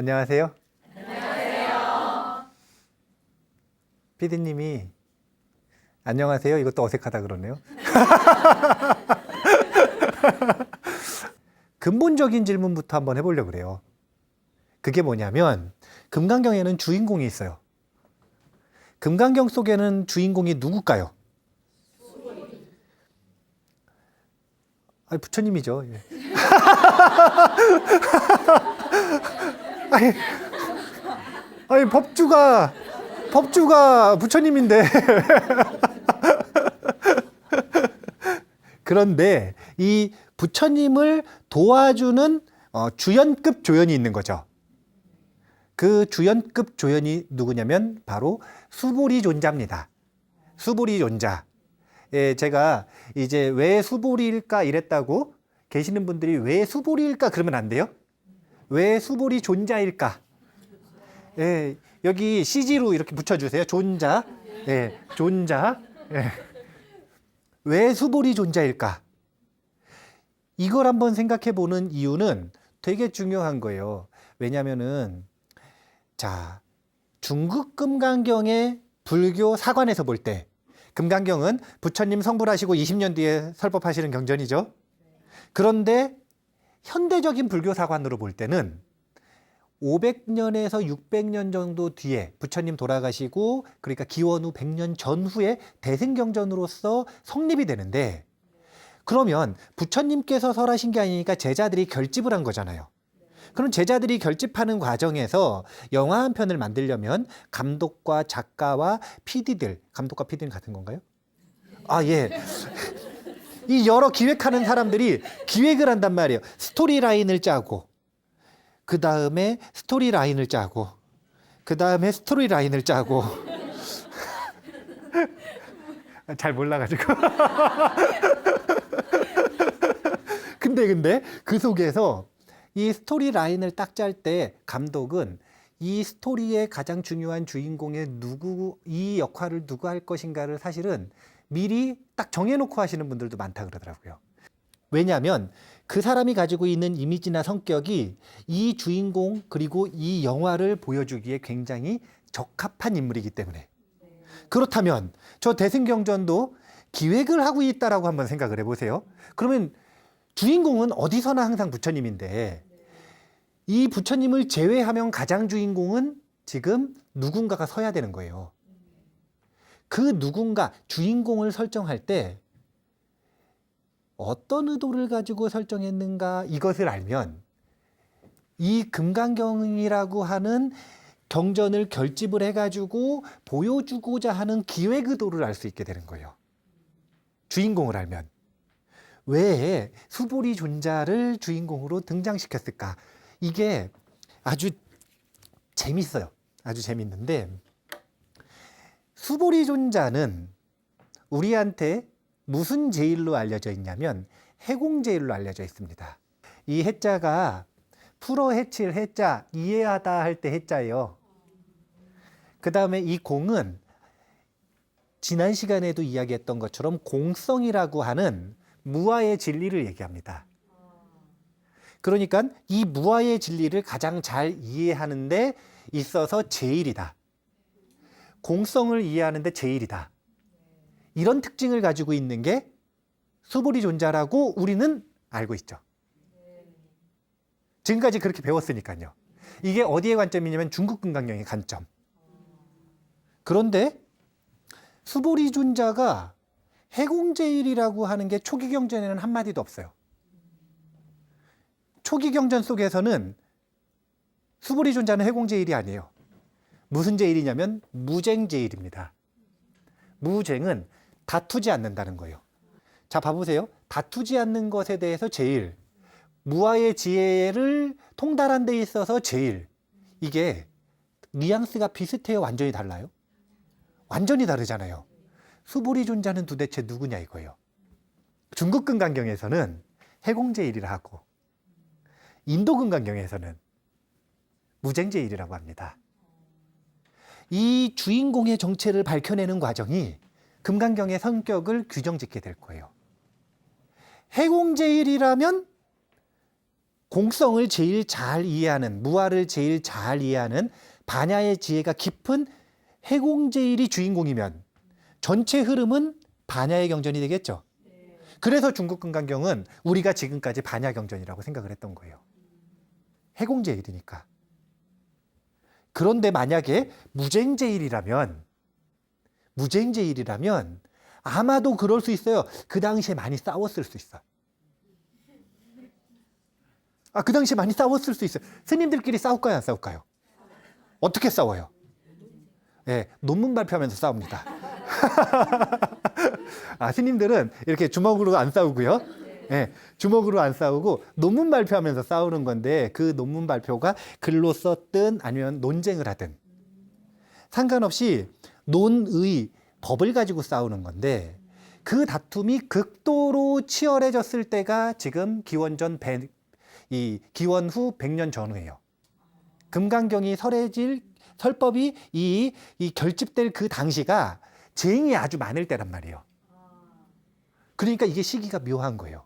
안녕하세요. 안녕하세요. 피디님이 안녕하세요. 이것도 어색하다 그러네요. 근본적인 질문부터 한번 해보려고 그래요. 그게 뭐냐면 금강경에는 주인공이 있어요. 금강경 속에는 주인공이 누굴까요? 아니, 부처님이죠. 예. 아니, 법주가 부처님인데. 그런데 이 부처님을 도와주는 주연급 조연이 있는 거죠. 그 주연급 조연이 누구냐면 바로 수보리존자입니다. 수보리존자. 예, 제가 이제 왜 수보리일까 이랬다고 계시는 분들이 왜 수보리일까 그러면 안 돼요. 왜 수보리존자일까? 예, 여기 CG로 이렇게 붙여주세요. 존자. 예, 존자. 예. 왜 수보리존자일까? 이걸 한번 생각해 보는 이유는 되게 중요한 거예요. 왜냐면은, 자, 중국 금강경의 불교 사관에서 볼 때, 금강경은 부처님 성불하시고 20년 뒤에 설법하시는 경전이죠. 그런데 현대적인 불교 사관으로 볼 때는 500년에서 600년 정도 뒤에 부처님 돌아가시고 그러니까 기원 후 100년 전후에 대승경전으로서 성립이 되는데 그러면 부처님께서 설하신 게 아니니까 제자들이 결집을 한 거잖아요. 그럼 제자들이 결집하는 과정에서 영화 한 편을 만들려면 감독과 작가와 PD들, 감독과 PD는 같은 건가요? 아, 예. 이 여러 기획하는 사람들이 기획을 한단 말이에요. 스토리 라인을 짜고, 그 다음에 스토리 라인을 짜고, 그 다음에 스토리 라인을 짜고. 잘 몰라가지고. 근데 그 속에서 이 스토리 라인을 딱 짤 때 감독은 이 스토리의 가장 중요한 주인공의 이 역할을 누가 할 것인가를 사실은 미리 딱 정해놓고 하시는 분들도 많다 그러더라고요. 왜냐하면 그 사람이 가지고 있는 이미지나 성격이 이 주인공 그리고 이 영화를 보여주기에 굉장히 적합한 인물이기 때문에. 그렇다면 저 대승경전도 기획을 하고 있다라고 한번 생각을 해보세요. 그러면 주인공은 어디서나 항상 부처님인데 이 부처님을 제외하면 가장 주인공은 지금 누군가가 서야 되는 거예요. 그 누군가 주인공을 설정할 때 어떤 의도를 가지고 설정했는가 이것을 알면 이 금강경이라고 하는 경전을 결집을 해가지고 보여주고자 하는 기획 의도를 알 수 있게 되는 거예요. 주인공을 알면. 왜 수보리존자를 주인공으로 등장시켰을까? 이게 아주 재밌어요. 아주 재밌는데 수보리존자는 우리한테 무슨 제일로 알려져 있냐면 해공제일로 알려져 있습니다. 이 해자가 풀어 해칠 해자, 이해하다 할 때 해자예요. 그 다음에 이 공은 지난 시간에도 이야기했던 것처럼 공성이라고 하는 무아의 진리를 얘기합니다. 그러니까 이 무아의 진리를 가장 잘 이해하는 데 있어서 제일이다. 공성을 이해하는 데 제일이다. 이런 특징을 가지고 있는 게 수보리존자라고 우리는 알고 있죠. 지금까지 그렇게 배웠으니까요. 이게 어디의 관점이냐면 중국 금강경의 관점. 그런데 수보리존자가 해공제일이라고 하는 게 초기 경전에는 한마디도 없어요. 초기 경전 속에서는 수보리존자는 해공제일이 아니에요. 무슨 제일이냐면 무쟁제일입니다. 무쟁은 다투지 않는다는 거예요. 자, 봐보세요. 다투지 않는 것에 대해서 제일, 무아의 지혜를 통달한 데 있어서 제일. 이게 뉘앙스가 비슷해요? 완전히 달라요? 완전히 다르잖아요. 수보리존자는 도대체 누구냐 이거예요. 중국 금강경에서는 해공제일이라 하고 인도 금강경에서는 무쟁제일이라고 합니다. 이 주인공의 정체를 밝혀내는 과정이 금강경의 성격을 규정짓게 될 거예요. 해공제일이라면 공성을 제일 잘 이해하는, 무아를 제일 잘 이해하는 반야의 지혜가 깊은 해공제일이 주인공이면 전체 흐름은 반야의 경전이 되겠죠. 그래서 중국 금강경은 우리가 지금까지 반야 경전이라고 생각을 했던 거예요. 해공제일이니까. 그런데 만약에 무쟁제일이라면 아마도 그럴 수 있어요. 그 당시에 많이 싸웠을 수 있어. 그 당시에 많이 싸웠을 수 있어요. 스님들끼리 싸울까요, 안 싸울까요? 어떻게 싸워요? 예, 논문 발표하면서 싸웁니다. 스님들은 이렇게 주먹으로 안 싸우고요. 예, 주먹으로 안 싸우고 논문 발표하면서 싸우는 건데, 그 논문 발표가 글로 썼든 아니면 논쟁을 하든 상관없이 논의, 법을 가지고 싸우는 건데, 그 다툼이 극도로 치열해졌을 때가 지금 기원 후 100년 전후예요. 금강경이 설법이 이 결집될 그 당시가 쟁이 아주 많을 때란 말이에요. 그러니까 이게 시기가 묘한 거예요.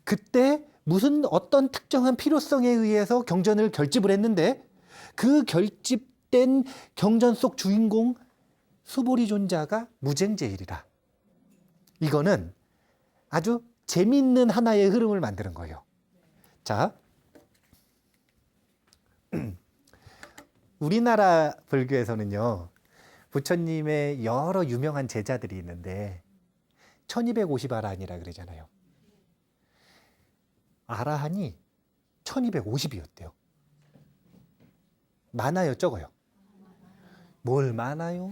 그때 무슨 어떤 특정한 필요성에 의해서 경전을 결집을 했는데, 그 결집된 경전 속 주인공 수보리존자가 무쟁제일이라. 이거는 아주 재미있는 하나의 흐름을 만드는 거예요. 자, 우리나라 불교에서는요, 부처님의 여러 유명한 제자들이 있는데 1250아라한이라 그러잖아요. 아라한이 1250이었대요. 많아요, 적어요? 뭘 많아요?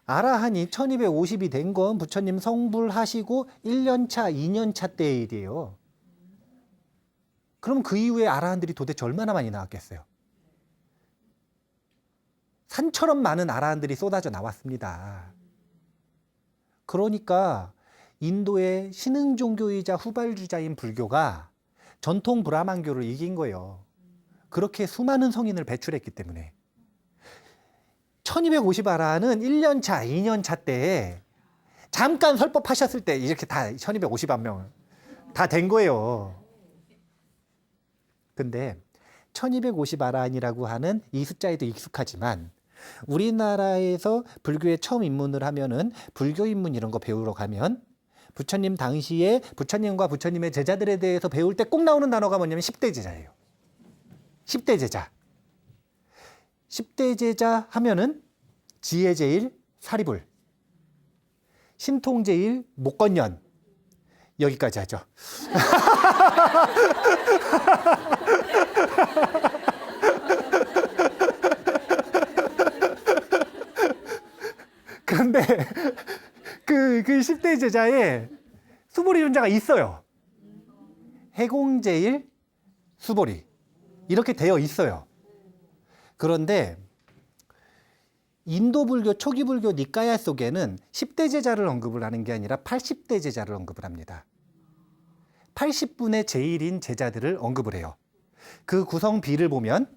아라한이 1250이 된 건 부처님 성불하시고 1년차, 2년차 때의 일이에요. 그럼 그 이후에 아라한들이 도대체 얼마나 많이 나왔겠어요? 산처럼 많은 아라한들이 쏟아져 나왔습니다. 그러니까 인도의 신흥 종교이자 후발주자인 불교가 전통 브라만교를 이긴 거예요. 그렇게 수많은 성인을 배출했기 때문에. 1250 아라한은 1년차, 2년차 때에 잠깐 설법하셨을 때 이렇게 다 1250명 다 된 거예요. 근데 1250 아라한이라고 하는 이 숫자에도 익숙하지만, 우리나라에서 불교에 처음 입문을 하면은 불교 입문 이런 거 배우러 가면 부처님 당시에 부처님과 부처님의 제자들에 대해서 배울 때 꼭 나오는 단어가 뭐냐면 10대 제자예요. 10대 제자. 10대 제자 하면은 지혜제일 사리불, 신통제일 목건년, 여기까지 하죠. 그런데 그 10대 제자에 수보리존자가 있어요. 해공제일 수보리 이렇게 되어 있어요. 그런데 인도 불교, 초기 불교 니까야 속에는 10대 제자를 언급을 하는 게 아니라 80대 제자를 언급을 합니다. 80분의 제일인 제자들을 언급을 해요. 그 구성비를 보면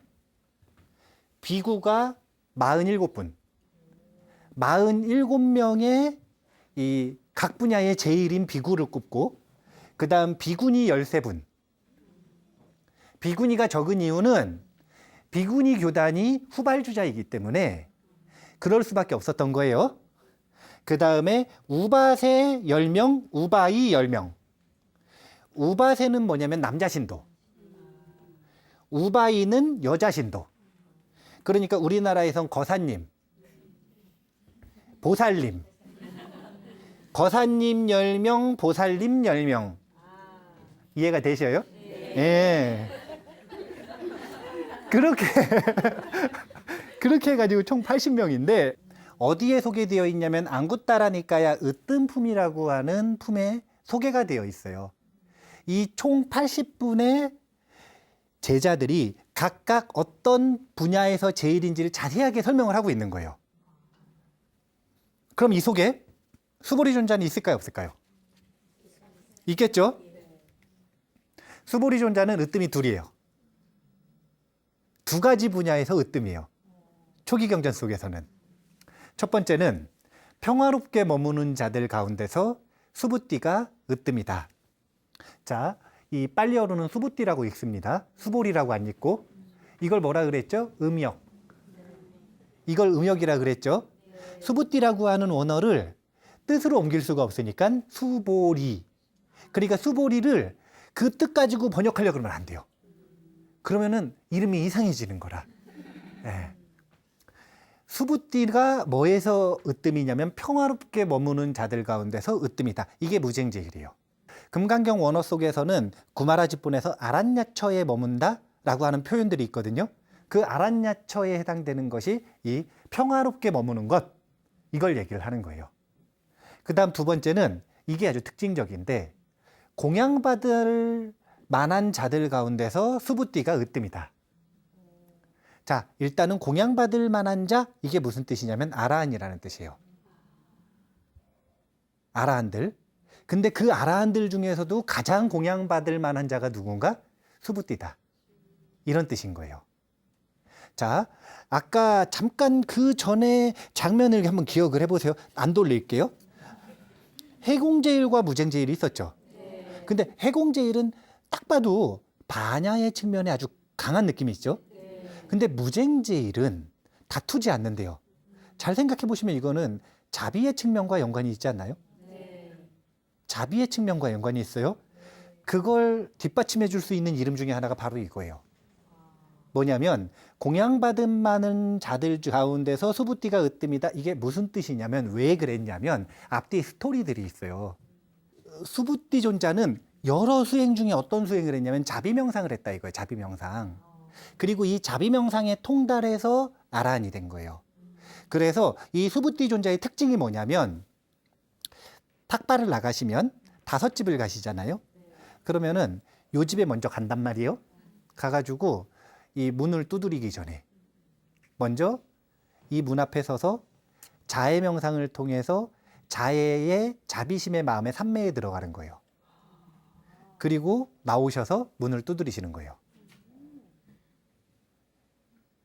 비구가 47분, 47명의 이 각 분야의 제일인 비구를 꼽고, 그 다음 비구니 13분. 비구니가 적은 이유는 비구니 교단이 후발주자이기 때문에 그럴 수밖에 없었던 거예요. 그 다음에 우바세 10명, 우바이 10명. 우바세는 뭐냐면 남자 신도, 우바이는 여자 신도. 그러니까 우리나라에선 거사님, 보살님, 거사님 10명, 보살님 10명. 이해가 되셔요? 예. 그렇게 해가지고 총 80명인데, 어디에 소개되어 있냐면 앙구따라니까야 으뜸품이라고 하는 품에 소개가 되어 있어요. 이 총 80분의 제자들이 각각 어떤 분야에서 제일인지를 자세하게 설명을 하고 있는 거예요. 그럼 이 속에 수보리존자는 있을까요, 없을까요? 있겠죠? 수보리존자는 으뜸이 둘이에요. 두 가지 분야에서 으뜸이에요. 초기 경전 속에서는. 첫 번째는 평화롭게 머무는 자들 가운데서 수부띠가 으뜸이다. 자, 이 빨리 오르는 수부띠라고 읽습니다. 수볼이라고 안 읽고. 이걸 뭐라 그랬죠? 음역. 이걸 음역이라 그랬죠? 수부띠라고 하는 원어를 뜻으로 옮길 수가 없으니까 수보리. 그러니까 수보리를 그 뜻 가지고 번역하려고 그러면 안 돼요. 그러면은 이름이 이상해지는 거라. 예. 수부띠가 뭐에서 으뜸이냐면 평화롭게 머무는 자들 가운데서 으뜸이다. 이게 무쟁제일이에요. 금강경 원어 속에서는 구마라집본에서 아란야처에 머문다 라고 하는 표현들이 있거든요. 그 아란야처에 해당되는 것이 이 평화롭게 머무는 것, 이걸 얘기를 하는 거예요. 그 다음 두 번째는 이게 아주 특징적인데, 공양받을 만한 자들 가운데서 수부띠가 으뜸이다. 자, 일단은 공양받을 만한 자, 이게 무슨 뜻이냐면 아라한이라는 뜻이에요. 아라한들. 근데 그 아라한들 중에서도 가장 공양받을 만한 자가 누군가? 수부띠다. 이런 뜻인 거예요. 자, 아까 잠깐 그 전에 장면을 한번 기억을 해보세요. 안 돌릴게요. 해공제일과 무쟁제일이 있었죠. 근데 해공제일은 딱 봐도 반야의 측면에 아주 강한 느낌이 있죠. 근데 무쟁제일은 다투지 않는데요. 잘 생각해 보시면 이거는 자비의 측면과 연관이 있지 않나요? 자비의 측면과 연관이 있어요. 그걸 뒷받침해 줄 수 있는 이름 중에 하나가 바로 이거예요. 뭐냐면 공양받음 많은 자들 가운데서 수부띠가 으뜸이다. 이게 무슨 뜻이냐면, 왜 그랬냐면 앞뒤 스토리들이 있어요. 수부띠 존자는 여러 수행 중에 어떤 수행을 했냐면 자비명상을 했다 이거예요. 자비명상. 그리고 이 자비명상에 통달해서 아라한이 된 거예요. 그래서 이 수부띠 존자의 특징이 뭐냐면, 탁발을 나가시면 5집을 가시잖아요. 그러면은 요 집에 먼저 간단 말이에요. 가가지고 이 문을 두드리기 전에 먼저 이 문 앞에 서서 자해 명상을 통해서 자해의 자비심의 마음의 삼매에 들어가는 거예요. 그리고 나오셔서 문을 두드리시는 거예요.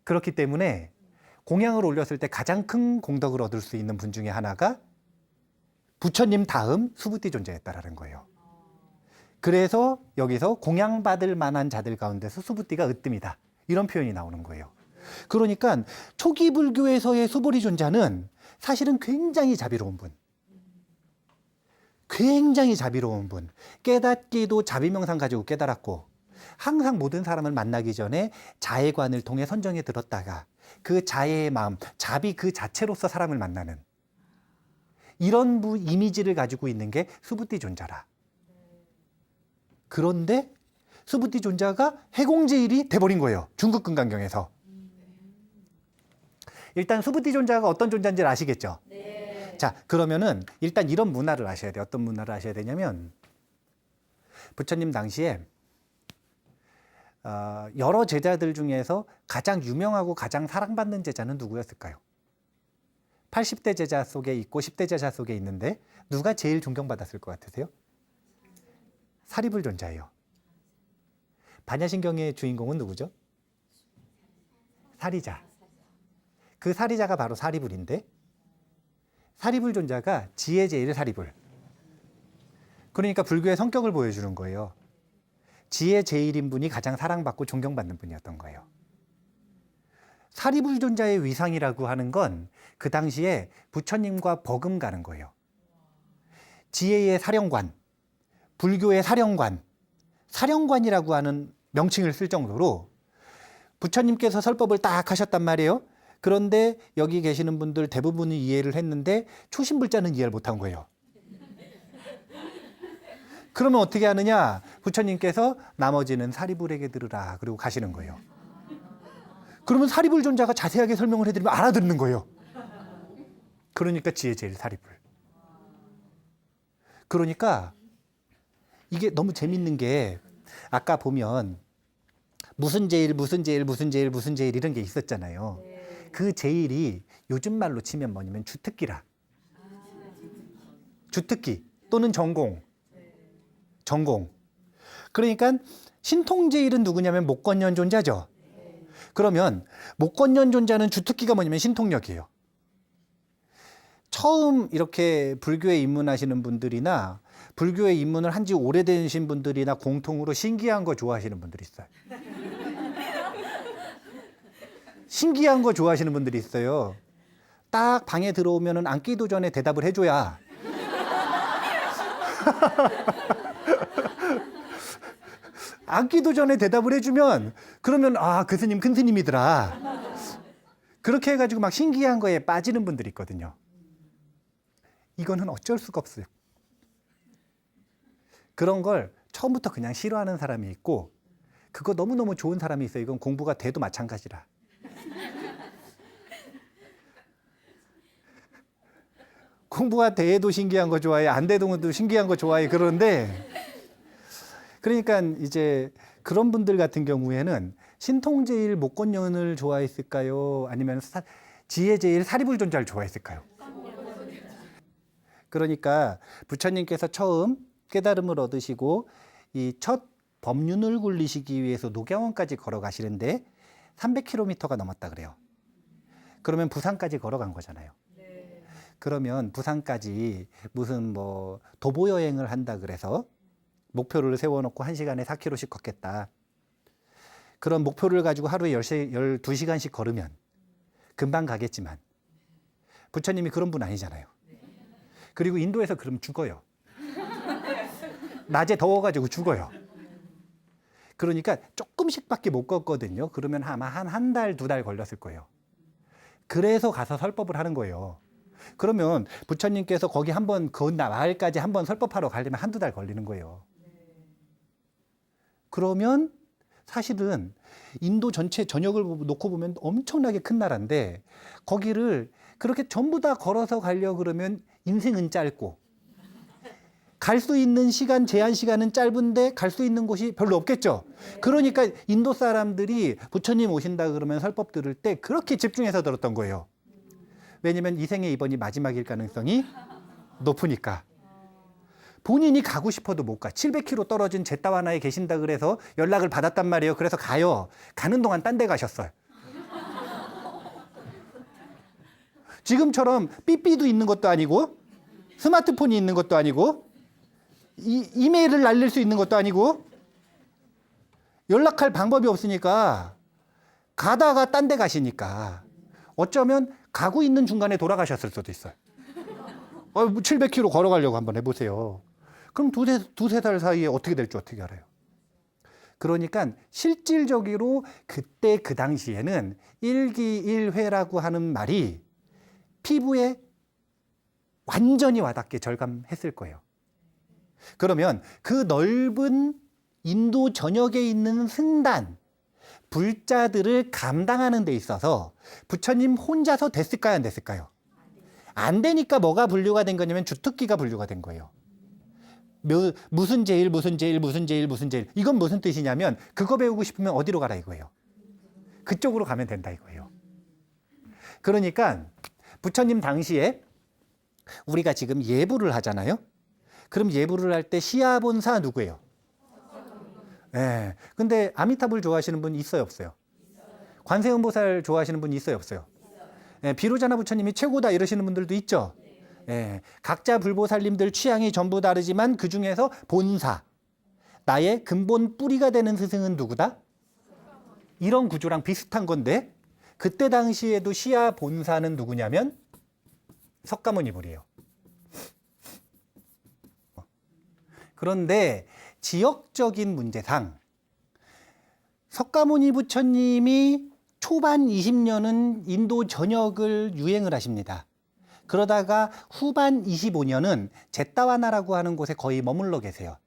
그렇기 때문에 공양을 올렸을 때 가장 큰 공덕을 얻을 수 있는 분 중에 하나가 부처님 다음 수부띠 존재였다라는 거예요. 그래서 여기서 공양받을 만한 자들 가운데서 수부띠가 으뜸이다. 이런 표현이 나오는 거예요. 그러니까 초기 불교에서의 수보리 존자는 사실은 굉장히 자비로운 분. 굉장히 자비로운 분. 깨닫기도 자비명상 가지고 깨달았고, 항상 모든 사람을 만나기 전에 자해관을 통해 선정에 들었다가 그 자해의 마음, 자비 그 자체로서 사람을 만나는 이런 이미지를 가지고 있는 게 수부띠 존자라. 그런데 수부띠 존자가 해공제일이 돼버린 거예요. 중국 금강경에서. 일단 수부띠 존자가 어떤 존재인지 아시겠죠? 네. 자, 그러면은 일단 이런 문화를 아셔야 돼요. 어떤 문화를 아셔야 되냐면, 부처님 당시에 여러 제자들 중에서 가장 유명하고 가장 사랑받는 제자는 누구였을까요? 80대 제자 속에 있고 10대 제자 속에 있는데 누가 제일 존경받았을 것 같으세요? 사리불 존자예요. 반야신경의 주인공은 누구죠? 사리자. 그 사리자가 바로 사리불인데, 사리불 존자가 지혜 제일 사리불. 그러니까 불교의 성격을 보여주는 거예요. 지혜 제일인 분이 가장 사랑받고 존경받는 분이었던 거예요. 사리불 존자의 위상이라고 하는 건 그 당시에 부처님과 버금가는 거예요. 지혜의 사령관, 불교의 사령관, 사령관이라고 하는 명칭을 쓸 정도로 부처님께서 설법을 딱 하셨단 말이에요. 그런데 여기 계시는 분들 대부분이 이해를 했는데 초신불자는 이해를 못한 거예요. 그러면 어떻게 하느냐? 부처님께서 나머지는 사리불에게 들으라 그리고 가시는 거예요. 그러면 사리불 존자가 자세하게 설명을 해드리면 알아듣는 거예요. 그러니까 지혜 제일 사리불. 그러니까 이게 너무 재밌는 게, 아까 보면 무슨 제일, 무슨 제일, 무슨 제일, 무슨 제일 이런 게 있었잖아요. 그 제일이 요즘 말로 치면 뭐냐면 주특기라. 주특기 또는 전공. 전공. 그러니까 신통제일은 누구냐면 목건년 존자죠. 그러면 목건년 존자는 주특기가 뭐냐면 신통력이에요. 처음 이렇게 불교에 입문하시는 분들이나 불교에 입문을 한 지 오래되신 분들이나 공통으로 신기한 거 좋아하시는 분들이 있어요. 신기한 거 좋아하시는 분들이 있어요. 딱 방에 들어오면은 앉기도 전에 대답을 해줘야 앉기도 전에 대답을 해주면 그러면 아, 그 스님 큰 스님이더라. 그렇게 해가지고 막 신기한 거에 빠지는 분들이 있거든요. 이거는 어쩔 수가 없어요. 그런 걸 처음부터 그냥 싫어하는 사람이 있고 그거 너무너무 좋은 사람이 있어요. 이건 공부가 돼도 마찬가지라. 공부가 돼도 신기한 거 좋아해, 안 돼도 신기한 거 좋아해. 그러는데 그러니까 이제 그런 분들 같은 경우에는 신통제일 목건연을 좋아했을까요? 아니면 지혜제일 사리불존자를 좋아했을까요? 그러니까 부처님께서 처음 깨달음을 얻으시고 이 첫 법륜을 굴리시기 위해서 녹양원까지 걸어가시는데 300km가 넘었다 그래요. 그러면 부산까지 걸어간 거잖아요. 그러면 부산까지 무슨 뭐 도보 여행을 한다 그래서 목표를 세워놓고 1시간에 4km씩 걷겠다. 그런 목표를 가지고 하루에 12시간씩 걸으면 금방 가겠지만 부처님이 그런 분 아니잖아요. 그리고 인도에서 그럼 죽어요. 낮에 더워가지고 죽어요. 그러니까 조금씩밖에 못 걷거든요. 그러면 아마 한 달, 2달 걸렸을 거예요. 그래서 가서 설법을 하는 거예요. 그러면 부처님께서 거기 한번 그 마을까지 한번 설법하러 가려면 1~2달 걸리는 거예요. 그러면 사실은 인도 전체 전역을 놓고 보면 엄청나게 큰 나라인데 거기를 그렇게 전부 다 걸어서 가려고 그러면 인생은 짧고 갈 수 있는 시간, 제한 시간은 짧은데 갈 수 있는 곳이 별로 없겠죠. 그러니까 인도 사람들이 부처님 오신다 그러면 설법 들을 때 그렇게 집중해서 들었던 거예요. 왜냐면 이 생에 이번이 마지막일 가능성이 높으니까. 본인이 가고 싶어도 못 가. 700km 떨어진 제타와나에 계신다 그래서 연락을 받았단 말이에요. 그래서 가요. 가는 동안 딴 데 가셨어요. 지금처럼 삐삐도 있는 것도 아니고 스마트폰이 있는 것도 아니고 이메일을 날릴 수 있는 것도 아니고 연락할 방법이 없으니까 가다가 딴 데 가시니까 어쩌면 가고 있는 중간에 돌아가셨을 수도 있어요. 700km 걸어가려고 한번 해보세요. 그럼 두세 달 사이에 어떻게 될지 어떻게 알아요? 그러니까 실질적으로 그때 그 당시에는 일기일회라고 하는 말이 피부에 완전히 와닿게 절감했을 거예요. 그러면 그 넓은 인도 전역에 있는 승단, 불자들을 감당하는 데 있어서 부처님 혼자서 됐을까요? 안 됐을까요? 안 되니까 뭐가 분류가 된 거냐면 주특기가 분류가 된 거예요. 무슨 제일, 무슨 제일, 무슨 제일, 무슨 제일. 이건 무슨 뜻이냐면 그거 배우고 싶으면 어디로 가라 이거예요. 그쪽으로 가면 된다 이거예요. 그러니까 부처님 당시에 우리가 지금 예불을 하잖아요. 그럼 예불을 할 때 시아본사 누구예요? 네. 근데 아미타불 좋아하시는 분 있어요, 없어요? 관세음보살 좋아하시는 분 있어요, 없어요? 네. 비로자나 부처님이 최고다 이러시는 분들도 있죠. 네. 각자 불보살님들 취향이 전부 다르지만 그 중에서 본사, 나의 근본 뿌리가 되는 스승은 누구다? 이런 구조랑 비슷한 건데 그때 당시에도 시아 본사는 누구냐면 석가모니불이에요. 그런데 지역적인 문제상 석가모니 부처님이 초반 20년은 인도 전역을 유행을 하십니다. 그러다가 후반 25년은 제타와나라고 하는 곳에 거의 머물러 계세요.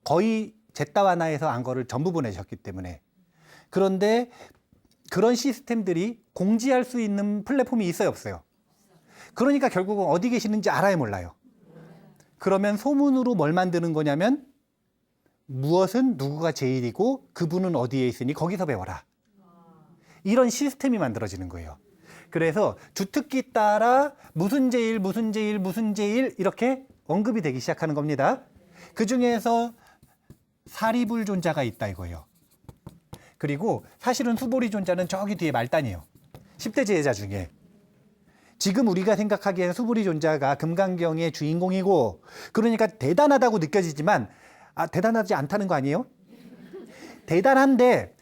거의 제타와나에서 안거를 전부 보내셨기 때문에. 그런데 그런 시스템들이 공지할 수 있는 플랫폼이 있어요, 없어요? 그러니까 결국은 어디 계시는지 알아요, 몰라요? 그러면 소문으로 뭘 만드는 거냐면 무엇은 누구가 제일이고 그분은 어디에 있으니 거기서 배워라. 이런 시스템이 만들어지는 거예요. 그래서 주특기 따라 무슨 제일, 무슨 제일, 무슨 제일 이렇게 언급이 되기 시작하는 겁니다. 그 중에서 사리불존자가 있다 이거예요. 그리고 사실은 수보리존자는 저기 뒤에 말단이에요. 10대 제자 중에. 지금 우리가 생각하기에는 수부리존자가 금강경의 주인공이고 그러니까 대단하다고 느껴지지만 대단하지 않다는 거 아니에요? 대단한데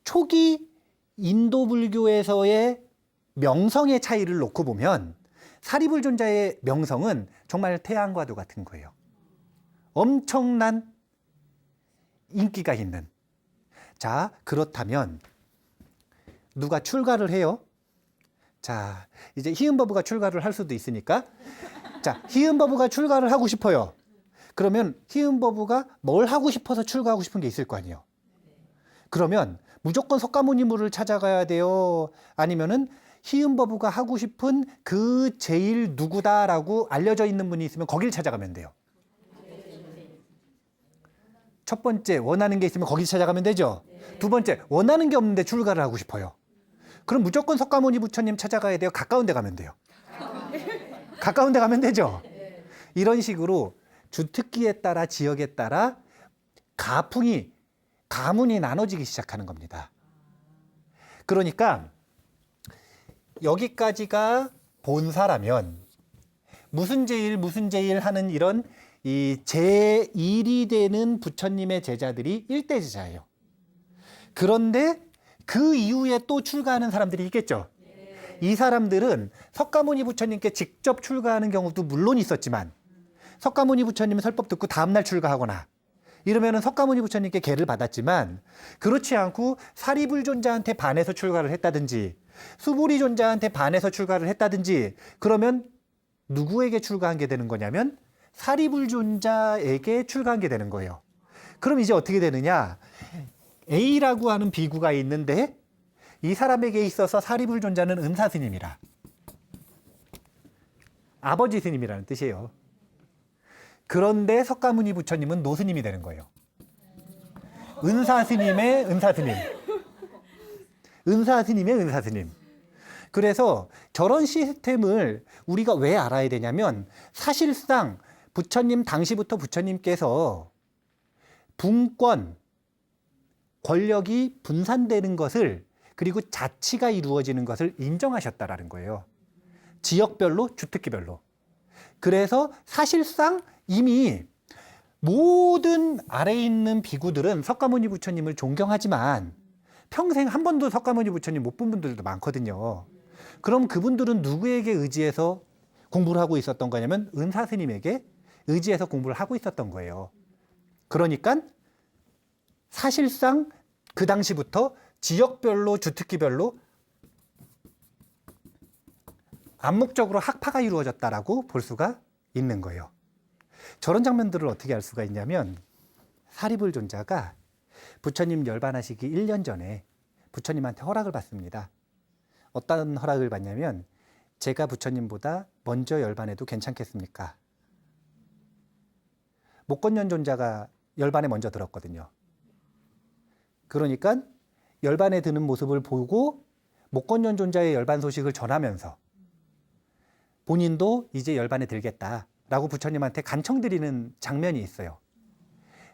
초기 인도 불교에서의 명성의 차이를 놓고 보면 사리불존자의 명성은 정말 태양과도 같은 거예요. 엄청난 인기가 있는. 자, 그렇다면 누가 출가를 해요? 자, 이제 히은버부가 출가를 할 수도 있으니까. 자, 히은버부가 출가를 하고 싶어요. 그러면 히은버부가 뭘 하고 싶어서 출가하고 싶은 게 있을 거 아니에요. 그러면 무조건 석가모니물을 찾아가야 돼요? 아니면은 히은버부가 하고 싶은 그 제일 누구다라고 알려져 있는 분이 있으면 거길 찾아가면 돼요. 첫 번째, 원하는 게 있으면 거기 찾아가면 되죠. 두 번째, 원하는 게 없는데 출가를 하고 싶어요. 그럼 무조건 석가모니 부처님 찾아가야 돼요? 가까운 데 가면 돼요? 가까운 데 가면 되죠. 이런 식으로 주특기에 따라 지역에 따라 가문이 나눠지기 시작하는 겁니다. 그러니까 여기까지가 본사라면 무슨 제일 하는 이런 이 제1이 되는 부처님의 제자들이 일대 제자예요. 그런데 그 이후에 또 출가하는 사람들이 있겠죠. 이 사람들은 석가모니 부처님께 직접 출가하는 경우도 물론 있었지만 석가모니 부처님 설법 듣고 다음날 출가하거나 이러면은 석가모니 부처님께 계를 받았지만 그렇지 않고 사리불존자한테 반해서 출가를 했다든지 수부리존자한테 반해서 출가를 했다든지 그러면 누구에게 출가한 게 되는 거냐면 사리불존자에게 출가한 게 되는 거예요. 그럼 이제 어떻게 되느냐? A라고 하는 비구가 있는데 이 사람에게 있어서 사리불존자는 은사스님이라. 아버지 스님이라는 뜻이에요. 그런데 석가모니 부처님은 노스님이 되는 거예요. 은사스님의 은사스님. 은사스님의 은사스님. 그래서 저런 시스템을 우리가 왜 알아야 되냐면 사실상 부처님 당시부터 부처님께서 분권, 권력이 분산되는 것을 그리고 자치가 이루어지는 것을 인정하셨다라는 거예요. 지역별로, 주특기별로. 그래서 사실상 이미 모든 아래에 있는 비구들은 석가모니 부처님을 존경하지만 평생 한 번도 석가모니 부처님 못 본 분들도 많거든요. 그럼 그분들은 누구에게 의지해서 공부를 하고 있었던 거냐면 은사스님에게 의지해서 공부를 하고 있었던 거예요. 그러니까 사실상 그 당시부터 지역별로 주특기별로 암묵적으로 학파가 이루어졌다라고 볼 수가 있는 거예요. 저런 장면들을 어떻게 알 수가 있냐면 사리불존자가 부처님 열반하시기 1년 전에 부처님한테 허락을 받습니다. 어떤 허락을 받냐면 제가 부처님보다 먼저 열반해도 괜찮겠습니까? 목건년 존자가 열반에 먼저 들었거든요. 그러니까 열반에 드는 모습을 보고 목건년 존자의 열반 소식을 전하면서 본인도 이제 열반에 들겠다라고 부처님한테 간청드리는 장면이 있어요.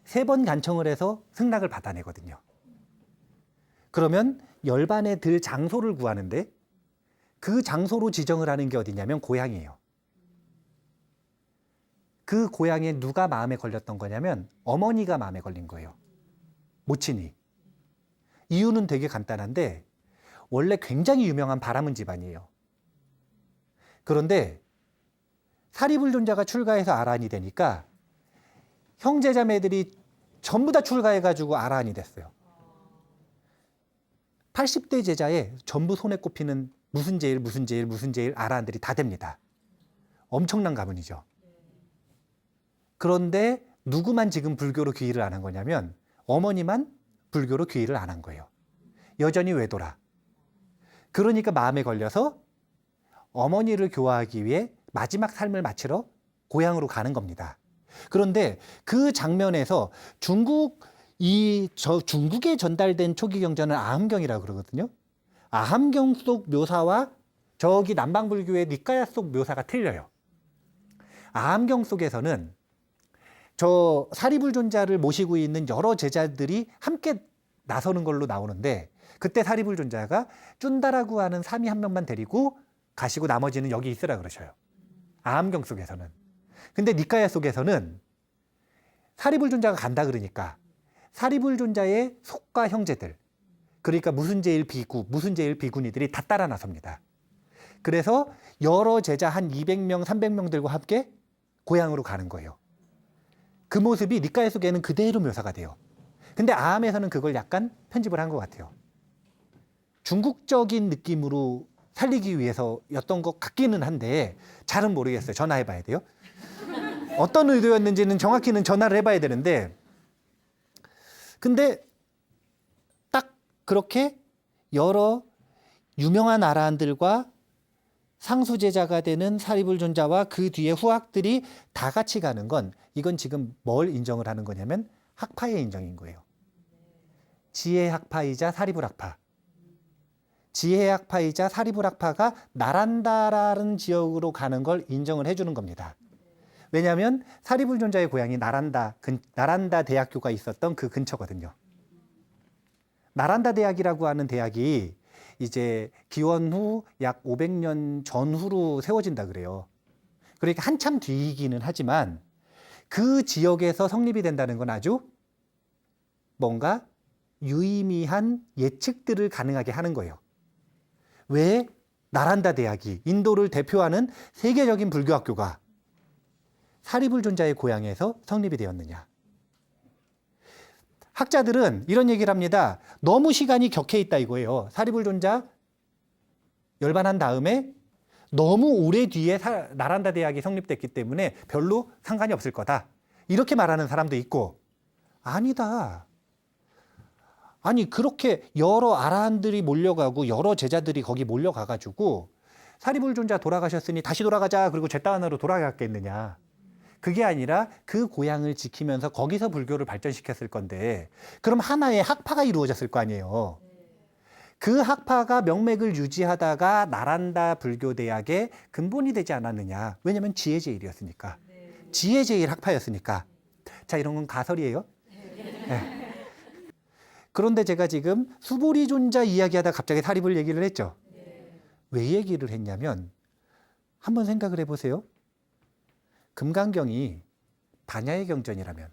3번 간청을 해서 승낙을 받아내거든요. 그러면 열반에 들 장소를 구하는데 그 장소로 지정을 하는 게 어디냐면 고향이에요. 그 고향에 누가 마음에 걸렸던 거냐면 어머니가 마음에 걸린 거예요. 모친이. 이유는 되게 간단한데 원래 굉장히 유명한 바라문 집안이에요. 그런데 사리불존자가 출가해서 아라한이 되니까 형제자매들이 전부 다 출가해가지고 아라한이 됐어요. 80대 제자에 전부 손에 꼽히는 무슨 제일 아라한들이 다 됩니다. 엄청난 가문이죠. 그런데 누구만 지금 불교로 귀의를 안 한 거냐면 어머니만 불교로 귀의를 안 한 거예요. 여전히 외도라. 그러니까 마음에 걸려서 어머니를 교화하기 위해 마지막 삶을 마치러 고향으로 가는 겁니다. 그런데 그 장면에서 중국에 전달된 초기 경전은 아함경이라고 그러거든요. 아함경 속 묘사와 저기 남방불교의 니까야 속 묘사가 틀려요. 아함경 속에서는 저 사리불존자를 모시고 있는 여러 제자들이 함께 나서는 걸로 나오는데 그때 사리불존자가 쭌다라고 하는 사미 한 명만 데리고 가시고 나머지는 여기 있으라 그러셔요. 아함경 속에서는. 근데 니까야 속에서는 사리불존자가 간다 그러니까 사리불존자의 속가 형제들, 그러니까 무순제일 비구, 무순제일 비구니들이 다 따라 나섭니다. 그래서 여러 제자 한 200명, 300명들과 함께 고향으로 가는 거예요. 그 모습이 니까야 속에는 그대로 묘사가 돼요. 근데 아함에서는 그걸 약간 편집을 한 것 같아요. 중국적인 느낌으로 살리기 위해서였던 것 같기는 한데 잘은 모르겠어요. 전화해 봐야 돼요. 어떤 의도였는지는 정확히는 전화를 해봐야 되는데, 근데 딱 그렇게 여러 유명한 아라한들과 상수제자가 되는 사리불존자와 그 뒤에 후학들이 다 같이 가는 건, 이건 지금 뭘 인정을 하는 거냐면 학파의 인정인 거예요. 지혜 학파이자 사리불 학파. 지혜 학파이자 사리불 학파가 나란다라는 지역으로 가는 걸 인정을 해주는 겁니다. 왜냐하면 사리불존자의 고향이 나란다 대학교가 있었던 그 근처거든요. 나란다 대학이라고 하는 대학이 이제 기원 후 약 500년 전후로 세워진다 그래요. 그러니까 한참 뒤이기는 하지만 그 지역에서 성립이 된다는 건 아주 뭔가 유의미한 예측들을 가능하게 하는 거예요. 왜 나란다 대학이, 인도를 대표하는 세계적인 불교학교가 사리불존자의 고향에서 성립이 되었느냐. 학자들은 이런 얘기를 합니다. 너무 시간이 격해 있다 이거예요. 사리불존자 열반한 다음에 너무 오래 뒤에 나란다 대학이 성립됐기 때문에 별로 상관이 없을 거다. 이렇게 말하는 사람도 있고, 아니다. 아니 그렇게 여러 아라한들이 몰려가고 여러 제자들이 거기 몰려가가지고 사리불존자 돌아가셨으니 다시 돌아가자 그리고 제따와나로 돌아갔겠느냐. 그게 아니라 그 고향을 지키면서 거기서 불교를 발전시켰을 건데, 그럼 하나의 학파가 이루어졌을 거 아니에요. 그 학파가 명맥을 유지하다가 나란다 불교대학의 근본이 되지 않았느냐. 왜냐하면 지혜제일이었으니까. 지혜제일 학파였으니까. 자, 이런 건 가설이에요. 네. 그런데 제가 지금 수보리존자 이야기하다 갑자기 사리불 얘기를 했죠. 왜 얘기를 했냐면 한번 생각을 해보세요. 금강경이 반야의 경전이라면,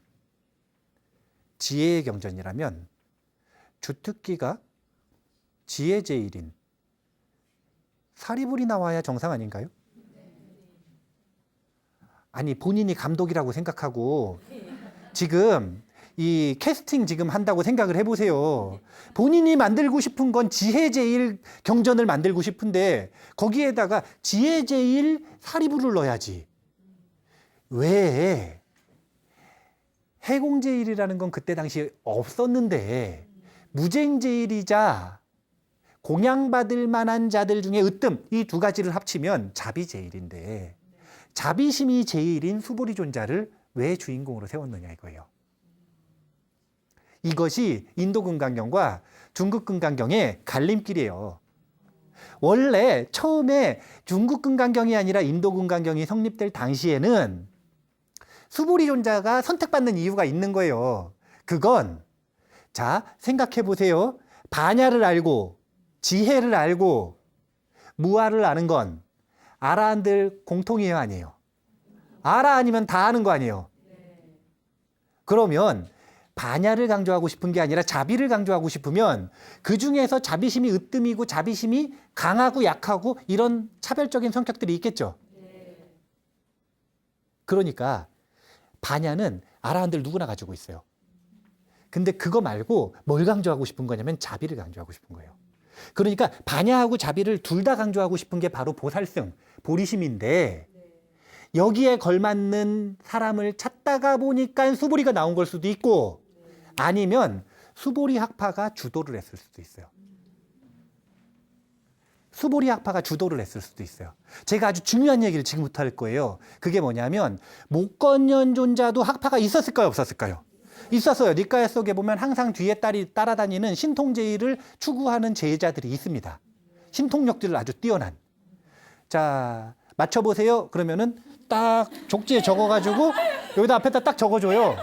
지혜의 경전이라면 주특기가 지혜제일인 사리불이 나와야 정상 아닌가요? 아니 본인이 감독이라고 생각하고 지금 이 캐스팅 지금 한다고 생각을 해보세요. 본인이 만들고 싶은 건 지혜제일 경전을 만들고 싶은데 거기에다가 지혜제일 사리불을 넣어야지. 왜? 해공제일이라는 건 그때 당시에 없었는데 무쟁제일이자 공양받을 만한 자들 중에 으뜸, 이 두 가지를 합치면 자비제일인데 자비심이 제일인 수보리존자를 왜 주인공으로 세웠느냐 이거예요. 이것이 인도 금강경과 중국 금강경의 갈림길이에요. 원래 처음에 중국 금강경이 아니라 인도 금강경이 성립될 당시에는 수보리존자가 선택받는 이유가 있는 거예요. 그건 자 생각해 보세요. 반야를 알고 지혜를 알고 무아를 아는 건 아라한들 공통이에요, 아니에요? 아라 아니면 다 아는 거 아니에요? 그러면 반야를 강조하고 싶은 게 아니라 자비를 강조하고 싶으면 그 중에서 자비심이 으뜸이고 자비심이 강하고 약하고 이런 차별적인 성격들이 있겠죠. 그러니까 반야는 아라한들 누구나 가지고 있어요. 근데 그거 말고 뭘 강조하고 싶은 거냐면 자비를 강조하고 싶은 거예요. 그러니까 반야하고 자비를 둘 다 강조하고 싶은 게 바로 보살승, 보리심인데 여기에 걸맞는 사람을 찾다가 보니까 수보리가 나온 걸 수도 있고 아니면 수보리 학파가 주도를 했을 수도 있어요. 수보리 학파가 주도를 했을 수도 있어요. 제가 아주 중요한 얘기를 지금부터 할 거예요. 그게 뭐냐면 목건연존자도 학파가 있었을까요? 없었을까요? 있었어요. 니까야 속에 보면 항상 뒤에 따라다니는 신통제의를 추구하는 제자들이 있습니다. 신통력들을 아주 뛰어난. 자, 맞춰보세요. 그러면은 딱 족지에 적어가지고 여기다 앞에다 딱 적어줘요.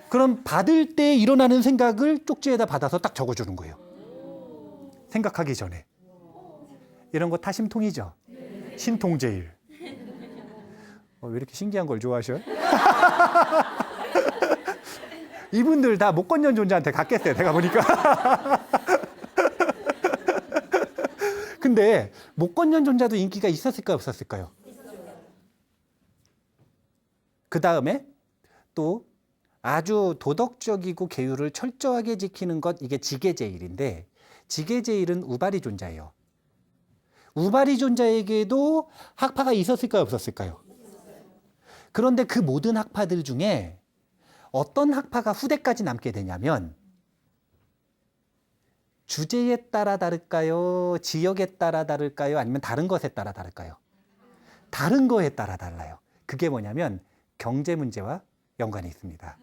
그럼 받을 때 일어나는 생각을 쪽지에다 받아서 딱 적어주는 거예요. 생각하기 전에. 이런 거 타심통이죠. 신통제일. 왜 이렇게 신기한 걸 좋아하셔? 이분들 다 못 건전 존재한테 갔겠어요. 제가 보니까. 근데 못 건전 존재도 인기가 있었을까요? 없었을까요? 그 다음에 또 아주 도덕적이고 계율을 철저하게 지키는 것, 이게 지계제일인데, 지계제일은 우발이 존자예요. 우발이 존자에게도 학파가 있었을까요? 없었을까요? 그런데 그 모든 학파들 중에 어떤 학파가 후대까지 남게 되냐면, 주제에 따라 다를까요? 지역에 따라 다를까요? 아니면 다른 것에 따라 다를까요? 다른 거에 따라 달라요. 그게 뭐냐면 경제 문제와 연관이 있습니다.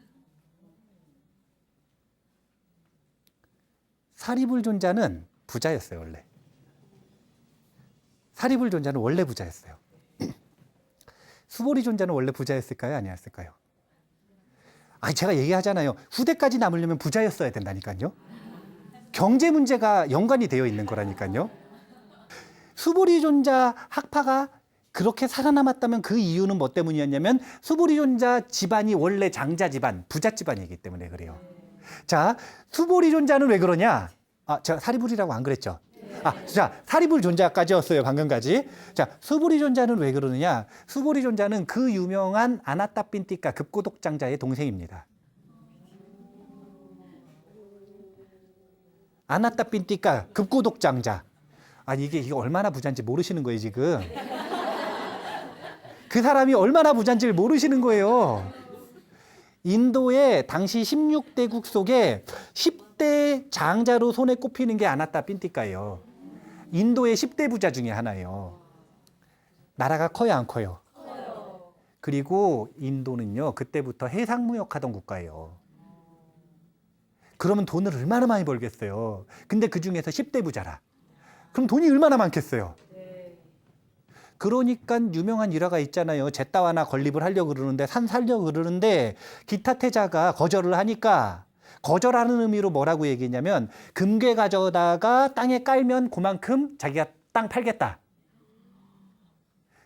사리불존자는 부자였어요, 원래. 사리불존자는 원래 부자였어요. 수보리존자는 원래 부자였을까요? 아니었을까요? 제가 얘기하잖아요. 후대까지 남으려면 부자였어야 된다니까요. 경제 문제가 연관이 되어 있는 거라니까요. 수보리존자 학파가 그렇게 살아남았다면 그 이유는 뭐 때문이었냐면 수보리존자 집안이 원래 장자 집안, 부자 집안이기 때문에 그래요. 자, 수보리존자는 왜 그러냐? 제가 사리불이라고 안 그랬죠? 자, 사리불존자까지였어요, 방금까지. 자, 수보리존자는 왜 그러느냐? 수보리존자는 그 유명한 아나따핀띠카 급고독장자의 동생입니다. 아나따핀띠카 급고독장자. 이게 얼마나 부자인지 모르시는 거예요, 지금. 그 사람이 얼마나 부자인지를 모르시는 거예요. 인도의 당시 16대국 속에 10대 장자로 손에 꼽히는 게 아나따핀띠카예요. 인도의 10대 부자 중에 하나예요. 나라가 커요, 안 커요? 커요. 그리고 인도는요, 그때부터 해상무역하던 국가예요. 그러면 돈을 얼마나 많이 벌겠어요. 근데 그 중에서 10대 부자라. 그럼 돈이 얼마나 많겠어요. 그러니까 유명한 일화가 있잖아요. 제따와나 건립을 하려고 그러는데, 산 살려고 그러는데 기타 태자가 거절을 하니까, 거절하는 의미로 뭐라고 얘기했냐면 금괴 가져다가 땅에 깔면 그만큼 자기가 땅 팔겠다.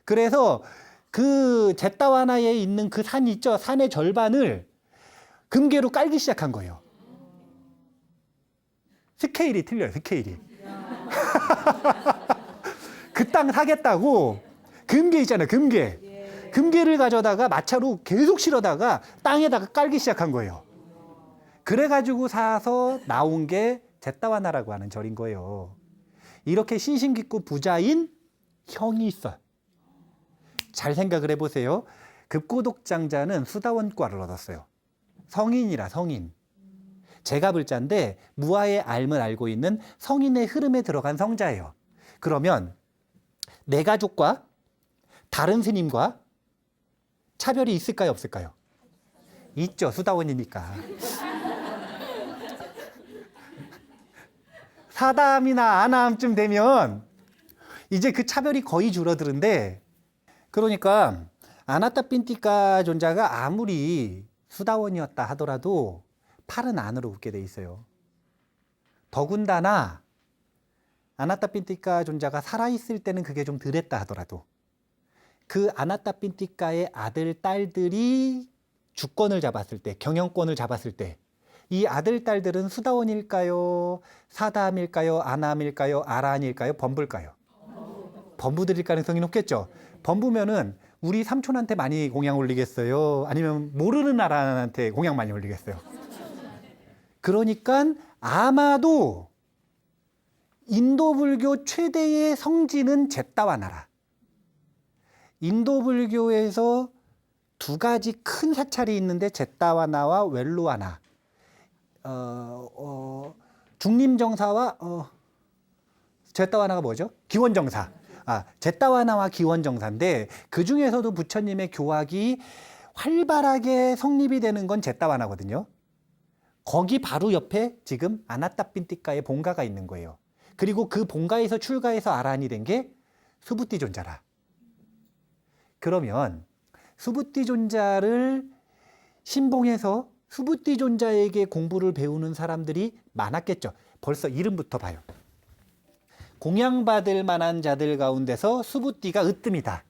그래서 그 제따와나에 있는 그 산 있죠. 산의 절반을 금괴로 깔기 시작한 거예요. 스케일이 틀려요. 스케일이. 그 땅 사겠다고 금괴 있잖아요. 금괴. 금괴를 가져다가 마차로 계속 실어다가 땅에다가 깔기 시작한 거예요. 그래가지고 사서 나온 게 제따와나라고 하는 절인 거예요. 이렇게 신신기고 부자인 형이 있어요. 잘 생각을 해보세요. 급고독장자는 수다원과를 얻었어요. 성인이라 성인. 제가 불자인데 무아의 앓을 알고 있는 성인의 흐름에 들어간 성자예요. 그러면 내 가족과 다른 스님과 차별이 있을까요? 없을까요? 있죠. 수다원이니까. 사담이나 아남쯤 되면 이제 그 차별이 거의 줄어드는데, 그러니까 아나따핀띠카 존자가 아무리 수다원이었다 하더라도 팔은 안으로 굽게 돼 있어요. 더군다나 아나따핀띠카 존자가 살아있을 때는 그게 좀 덜했다 하더라도 그 아나따핀띠카의 아들, 딸들이 주권을 잡았을 때, 경영권을 잡았을 때, 이 아들, 딸들은 수다원일까요? 사담일까요? 아남일까요? 아란일까요? 범부일까요? 범부들일 가능성이 높겠죠. 범부면은 우리 삼촌한테 많이 공양 올리겠어요? 아니면 모르는 아란한테 공양 많이 올리겠어요? 그러니까 아마도 인도 불교 최대의 성지는 제따와나라. 인도 불교에서 두 가지 큰 사찰이 있는데 제따와나와 웰루와나. 중림정사와 제따와나가 뭐죠? 기원정사. 제따와나와 기원정사인데 그 중에서도 부처님의 교학이 활발하게 성립이 되는 건 제따와나거든요. 거기 바로 옆에 지금 아나따핀띠카의 본가가 있는 거예요. 그리고 그 본가에서 출가해서 아란이 된 게 수부띠존자라. 그러면 수부띠존자를 신봉해서 수부띠존자에게 공부를 배우는 사람들이 많았겠죠. 벌써 이름부터 봐요. 공양받을 만한 자들 가운데서 수부띠가 으뜸이다.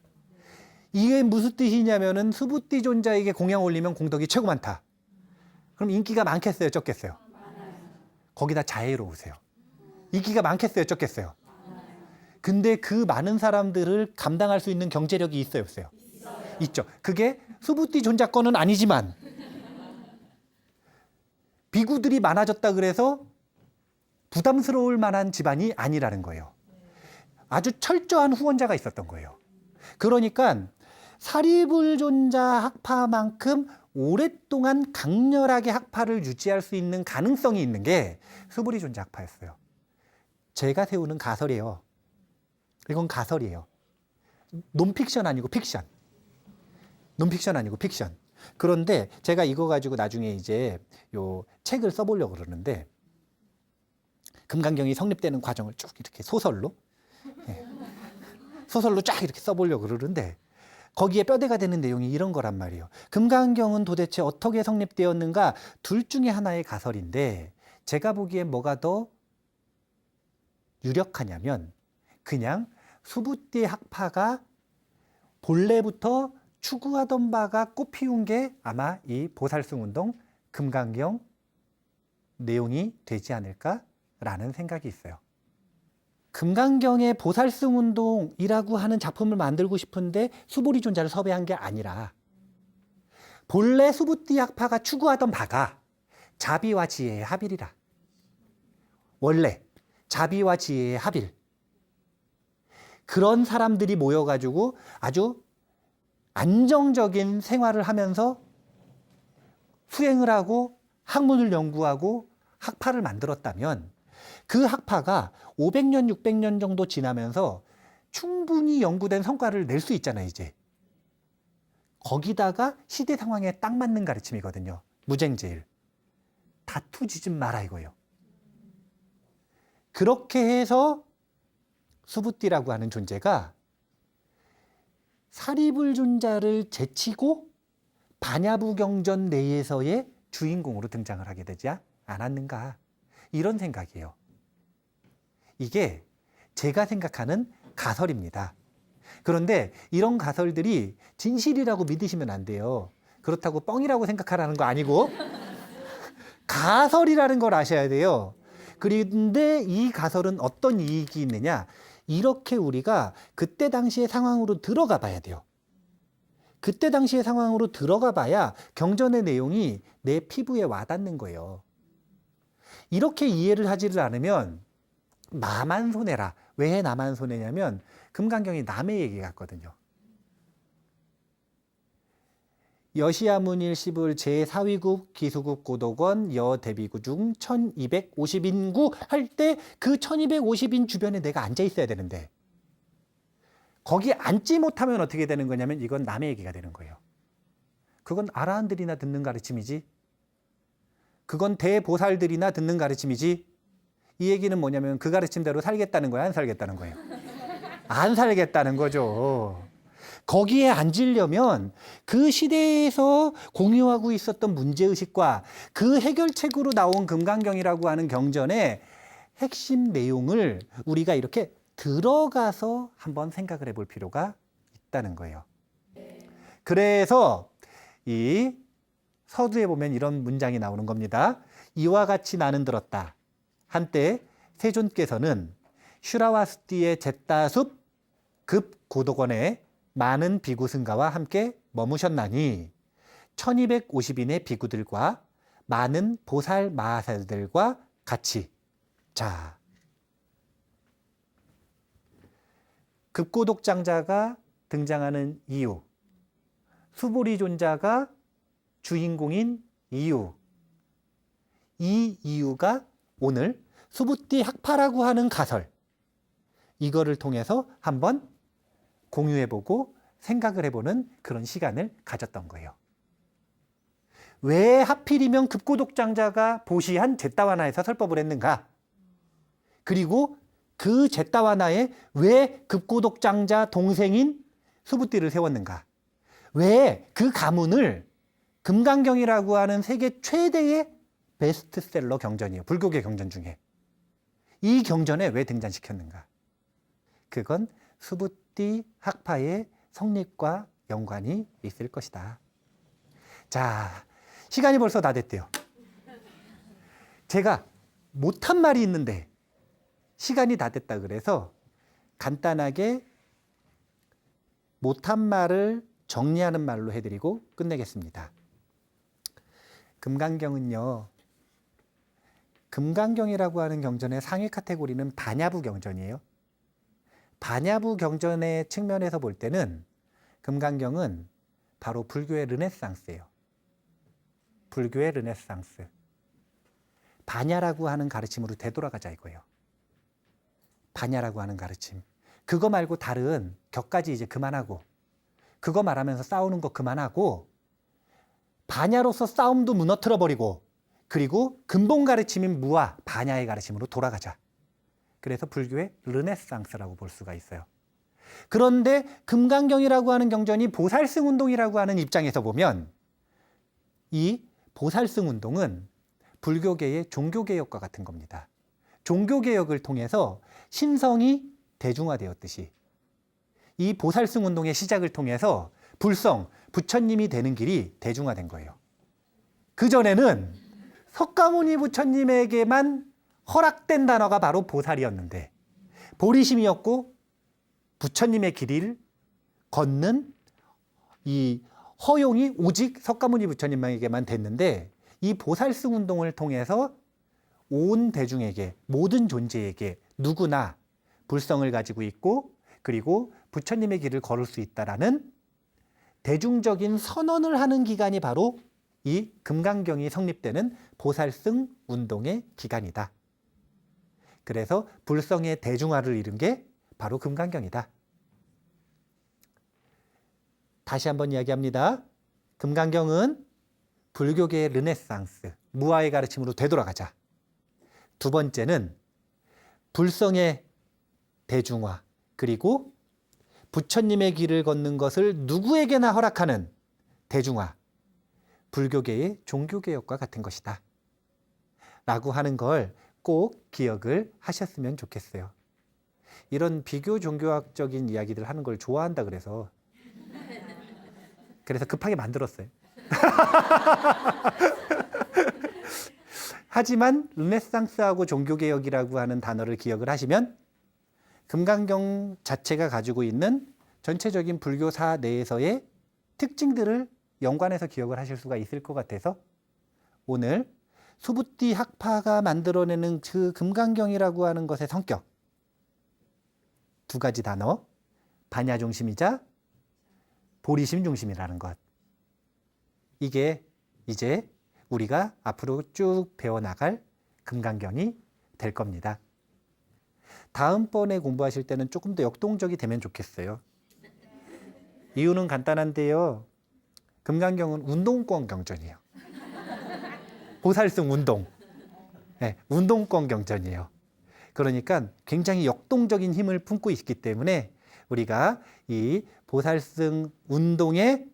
이게 무슨 뜻이냐면은 수부띠 존자에게 공양 올리면 공덕이 최고 많다. 그럼 인기가 많겠어요, 적겠어요? 거기다 자애로우세요. 인기가 많겠어요, 적겠어요? 근데 그 많은 사람들을 감당할 수 있는 경제력이 있어요, 없어요? 있죠. 그게 수부띠 존자권은 아니지만 비구들이 많아졌다 그래서 부담스러울 만한 집안이 아니라는 거예요. 아주 철저한 후원자가 있었던 거예요. 그러니까 사리불존자 학파만큼 오랫동안 강렬하게 학파를 유지할 수 있는 가능성이 있는 게 수부리존자 학파였어요. 제가 세우는 가설이에요. 이건 가설이에요. 논픽션 아니고 픽션. 논픽션 아니고 픽션. 그런데 제가 이거 가지고 나중에 이제 요 책을 써보려고 그러는데 금강경이 성립되는 과정을 쭉 이렇게 소설로 소설로 쫙 이렇게 써보려고 그러는데 거기에 뼈대가 되는 내용이 이런 거란 말이에요. 금강경은 도대체 어떻게 성립되었는가? 둘 중에 하나의 가설인데 제가 보기엔 뭐가 더 유력하냐면 그냥 수부띠 학파가 본래부터 추구하던 바가 꽃피운 게 아마 이 보살승운동 금강경 내용이 되지 않을까라는 생각이 있어요. 금강경의 보살승운동이라고 하는 작품을 만들고 싶은데 수부리존자를 섭외한 게 아니라 본래 수부띠 학파가 추구하던 바가 자비와 지혜의 합일이라. 원래 자비와 지혜의 합일. 그런 사람들이 모여가지고 아주 안정적인 생활을 하면서 수행을 하고 학문을 연구하고 학파를 만들었다면 그 학파가 500년, 600년 정도 지나면서 충분히 연구된 성과를 낼 수 있잖아요, 이제. 거기다가 시대 상황에 딱 맞는 가르침이거든요. 무쟁제일. 다투지 좀 마라 이거예요. 그렇게 해서 수부띠라고 하는 존재가 사리불존자를 제치고 반야부경전 내에서의 주인공으로 등장을 하게 되지 않았는가. 이런 생각이에요. 이게 제가 생각하는 가설입니다. 그런데 이런 가설들이 진실이라고 믿으시면 안 돼요. 그렇다고 뻥이라고 생각하라는 거 아니고 가설이라는 걸 아셔야 돼요. 그런데 이 가설은 어떤 이익이 있느냐? 이렇게 우리가 그때 당시의 상황으로 들어가 봐야 돼요. 그때 당시의 상황으로 들어가 봐야 경전의 내용이 내 피부에 와닿는 거예요. 이렇게 이해를 하지를 않으면 나만 손해라. 왜 나만 손해냐면 금강경이 남의 얘기 같거든요. 여시야문일 시불 제4위국 기수국 고독원 여대비구 중 1250인구 할 때 그 1250인 주변에 내가 앉아 있어야 되는데 거기 앉지 못하면 어떻게 되는 거냐면 이건 남의 얘기가 되는 거예요. 그건 아라한들이나 듣는 가르침이지. 그건 대보살들이나 듣는 가르침이지. 이 얘기는 뭐냐면 그 가르침대로 살겠다는 거야, 안 살겠다는 거예요? 안 살겠다는 거죠. 거기에 앉으려면 그 시대에서 공유하고 있었던 문제의식과 그 해결책으로 나온 금강경이라고 하는 경전의 핵심 내용을 우리가 이렇게 들어가서 한번 생각을 해볼 필요가 있다는 거예요. 그래서 이 서두에 보면 이런 문장이 나오는 겁니다. 이와 같이 나는 들었다. 한때 세존께서는 슈라와스티의 제따숲 급 고독원에 많은 비구 승가와 함께 머무셨나니 1250인의 비구들과 많은 보살 마하살들과 같이. 자, 급고독장자가 등장하는 이유, 수보리존자가 주인공인 이유, 이 이유가 오늘 수부띠 학파라고 하는 가설, 이거를 통해서 한번 공유해보고 생각을 해보는 그런 시간을 가졌던 거예요. 왜 하필이면 급고독장자가 보시한 제따와나에서 설법을 했는가? 그리고 그 제따와나에 왜 급고독장자 동생인 수부띠를 세웠는가? 왜 그 가문을 금강경이라고 하는 세계 최대의 베스트셀러 경전이에요. 불교계 경전 중에. 이 경전에 왜 등장시켰는가? 그건 수부띠 학파의 성립과 연관이 있을 것이다. 자, 시간이 벌써 다 됐대요. 제가 못한 말이 있는데 시간이 다 됐다 그래서 간단하게 못한 말을 정리하는 말로 해드리고 끝내겠습니다. 금강경은요, 금강경이라고 하는 경전의 상위 카테고리는 반야부 경전이에요. 반야부 경전의 측면에서 볼 때는 금강경은 바로 불교의 르네상스예요. 불교의 르네상스. 반야라고 하는 가르침으로 되돌아가자 이거예요. 반야라고 하는 가르침. 그거 말고 다른 격까지 이제 그만하고, 그거 말하면서 싸우는 거 그만하고, 반야로서 싸움도 무너뜨려 버리고, 그리고 근본 가르침인 무아, 반야의 가르침으로 돌아가자. 그래서 불교의 르네상스라고 볼 수가 있어요. 그런데 금강경이라고 하는 경전이 보살승 운동이라고 하는 입장에서 보면 이 보살승 운동은 불교계의 종교개혁과 같은 겁니다. 종교개혁을 통해서 신성이 대중화되었듯이 이 보살승 운동의 시작을 통해서 불성, 부처님이 되는 길이 대중화된 거예요. 그전에는 석가모니 부처님에게만 허락된 단어가 바로 보살이었는데, 보리심이었고 부처님의 길을 걷는 이 허용이 오직 석가모니 부처님에게만 됐는데, 이 보살승 운동을 통해서 온 대중에게, 모든 존재에게 누구나 불성을 가지고 있고 그리고 부처님의 길을 걸을 수 있다라는 대중적인 선언을 하는 기간이 바로 이 금강경이 성립되는 보살승 운동의 기간이다. 그래서 불성의 대중화를 이룬 게 바로 금강경이다. 다시 한번 이야기합니다. 금강경은 불교계의 르네상스, 무아의 가르침으로 되돌아가자. 두 번째는 불성의 대중화, 그리고 부처님의 길을 걷는 것을 누구에게나 허락하는 대중화, 불교계의 종교개혁과 같은 것이다. 라고 하는 걸 꼭 기억을 하셨으면 좋겠어요. 이런 비교 종교학적인 이야기들 하는 걸 좋아한다 그래서 급하게 만들었어요. 하지만 르네상스하고 종교개혁이라고 하는 단어를 기억을 하시면 금강경 자체가 가지고 있는 전체적인 불교사 내에서의 특징들을 연관해서 기억을 하실 수가 있을 것 같아서 오늘 수부띠 학파가 만들어내는 그 금강경이라고 하는 것의 성격, 두 가지 단어, 반야 중심이자 보리심 중심이라는 것, 이게 이제 우리가 앞으로 쭉 배워나갈 금강경이 될 겁니다. 다음번에 공부하실 때는 조금 더 역동적이 되면 좋겠어요. 이유는 간단한데요. 금강경은 운동권 경전이에요. 보살승 운동. 네, 운동권 경전이에요. 그러니까 굉장히 역동적인 힘을 품고 있기 때문에 우리가 이 보살승 운동의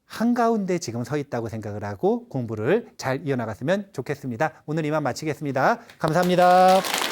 한가운데 지금 서 있다고 생각을 하고 공부를 잘 이어나갔으면 좋겠습니다. 오늘 이만 마치겠습니다. 감사합니다.